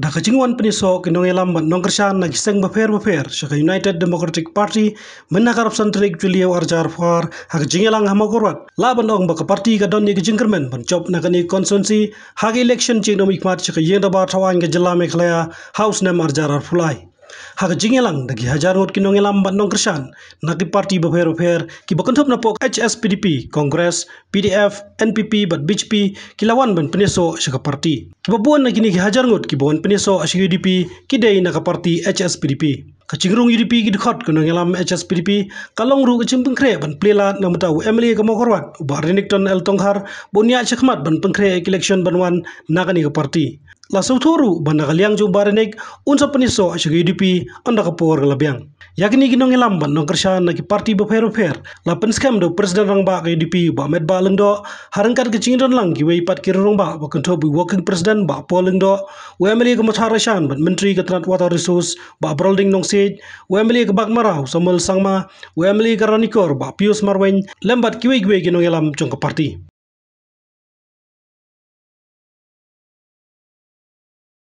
Nakajingwan peniso kinong elam ban nongkershan na giseng bafer shaka United Democratic Party menakarap santrik Julio Arjar far hakajingelang hamakorwat laban ong baka parti ka don ni kajingkermen ban job nakani konsumsi hagi election cing nomik mat shaka yenda ba tawan ke jela Mekhlaya House nem Arjar fulai hakajingelang dagi hajarot kinong elam ban nongkershan naki parti bafer ki bakantop napok HSPDP Kongres PDF NPP bat BHP kilawan ban peniso shaka parti kibabuan na kini hajar ngot kibawan peniso asyik UDP kidai naka parti HSPDP kacingrung UDP kidkhot kunong elam HSPDP kalong ru kacing pengkre ban plela na mutau MLA kamokorwat uba Renington El Tonghar bonia chakmat ban pengkre election banwan nakani ka parti la sautoru ban nakaliang jung barenik unsa peniso asyik UDP anda kapor galabiang yakini kinong elam ban nongkershan naki parti bafer la penskam do presiden rang ba ka UDP ba med ba lengdo harangkat kecingron lang ki wei pat kirong ba kanto bu working president ba poleng do UMLA ka motharashan ban menteri katrat water resource ba brolding nong sej UMLA ka bakmarau Samuel Sangma UMLA ka ranikor ba Pius Marwen lembat ki wei kinong elam jong ka parti